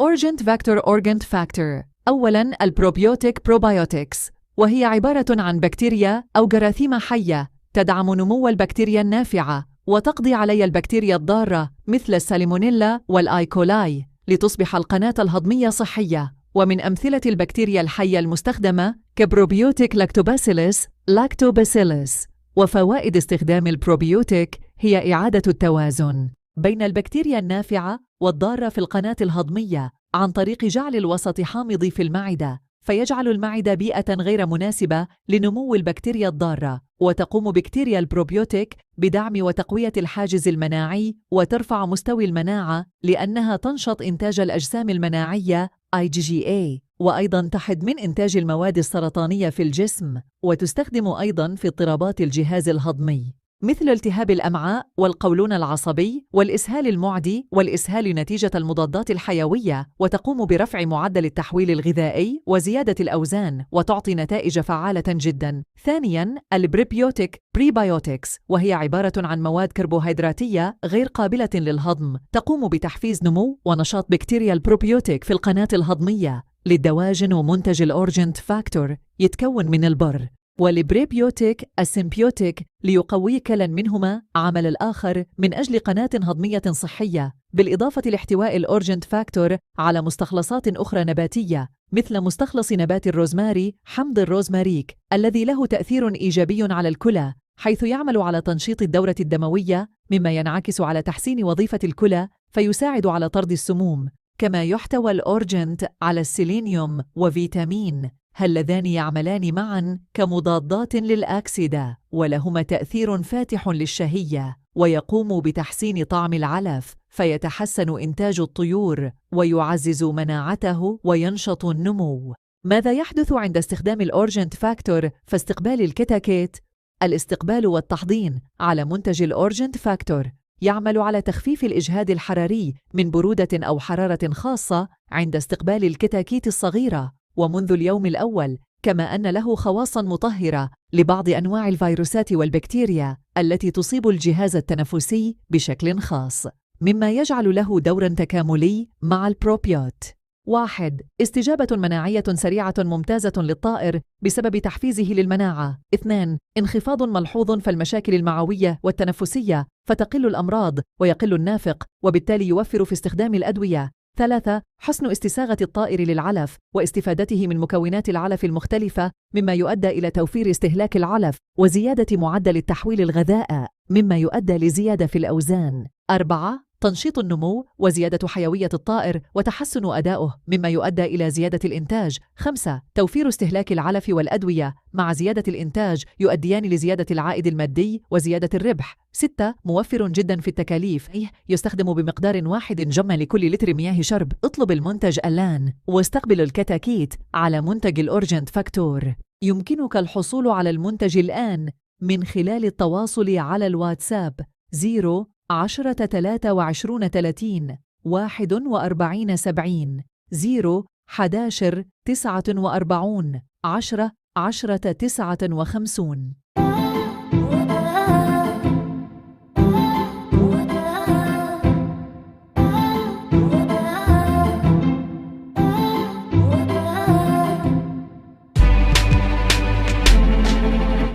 Urgent Factor Organt Factor. أولاً البروبيوتيك بروبايوتكس، وهي عبارة عن بكتيريا أو جراثيم حية تدعم نمو البكتيريا النافعة وتقضي على البكتيريا الضارة مثل السالمونيلا والآيكولاي لتصبح القناة الهضمية صحية. ومن أمثلة البكتيريا الحية المستخدمة كبروبيوتيك لاكتوباسيلس. وفوائد استخدام البروبيوتيك هي إعادة التوازن بين البكتيريا النافعة والضارة في القناة الهضمية عن طريق جعل الوسط حامض في المعدة، فيجعل المعدة بيئة غير مناسبة لنمو البكتيريا الضارة. وتقوم بكتيريا البروبيوتيك بدعم وتقوية الحاجز المناعي وترفع مستوى المناعة لأنها تنشط إنتاج الأجسام المناعية IgA، وأيضاً تحد من إنتاج المواد السرطانية في الجسم. وتستخدم أيضاً في اضطرابات الجهاز الهضمي مثل التهاب الأمعاء والقولون العصبي والإسهال المعدي والإسهال نتيجة المضادات الحيوية. وتقوم برفع معدل التحويل الغذائي وزيادة الأوزان، وتعطي نتائج فعالة جداً. ثانياً البريبيوتيك بريبايوتكس، وهي عبارة عن مواد كربوهيدراتية غير قابلة للهضم تقوم بتحفيز نمو ونشاط بكتيريا البروبيوتيك في القناة الهضمية للدواجن. ومنتج الأورجنت فاكتور يتكون من البر، والبريبيوتيك السيمبيوتيك ليقوي كلا منهما عمل الآخر من أجل قناة هضمية صحية، بالإضافة لاحتواء الأورجنت فاكتور على مستخلصات أخرى نباتية مثل مستخلص نبات الروزماري حمض الروزماريك الذي له تأثير إيجابي على الكلى، حيث يعمل على تنشيط الدورة الدموية مما ينعكس على تحسين وظيفة الكلى فيساعد على طرد السموم. كما يحتوى الأورجنت على السيلينيوم وفيتامين، هاللذان يعملان معاً كمضادات للأكسدة ولهما تأثير فاتح للشهية، ويقوم بتحسين طعم العلف فيتحسن إنتاج الطيور ويعزز مناعته وينشط النمو. ماذا يحدث عند استخدام الأورجنت فاكتور فاستقبال الكتاكيت؟ الاستقبال والتحضين على منتج الأورجنت فاكتور يعمل على تخفيف الإجهاد الحراري من برودة أو حرارة خاصة عند استقبال الكتاكيت الصغيرة ومنذ اليوم الأول، كما أن له خواصاً مطهرة لبعض أنواع الفيروسات والبكتيريا التي تصيب الجهاز التنفسي بشكل خاص، مما يجعل له دوراً تكاملي مع البروبيوت. 1. استجابة مناعية سريعة ممتازة للطائر بسبب تحفيزه للمناعة. 2. انخفاض ملحوظ في المشاكل المعوية والتنفسية فتقل الأمراض ويقل النافق، وبالتالي يوفر في استخدام الأدوية. 3. حسن استساغة الطائر للعلف واستفادته من مكونات العلف المختلفة مما يؤدي إلى توفير استهلاك العلف وزيادة معدل التحويل الغذاء مما يؤدي لزيادة في الأوزان. 4. تنشيط النمو وزيادة حيوية الطائر وتحسن أدائه مما يؤدي إلى زيادة الإنتاج. 5. توفير استهلاك العلف والأدوية مع زيادة الإنتاج يؤديان لزيادة العائد المادي وزيادة الربح. 6. موفر جدا في التكاليف، يستخدم بمقدار 1 جم لكل لتر مياه شرب. اطلب المنتج الآن واستقبل الكتاكيت على منتج الأورجنت فاكتور. يمكنك الحصول على المنتج الآن من خلال التواصل على الواتساب 0-10-23-30-41-70 0-11-49-10-10-59.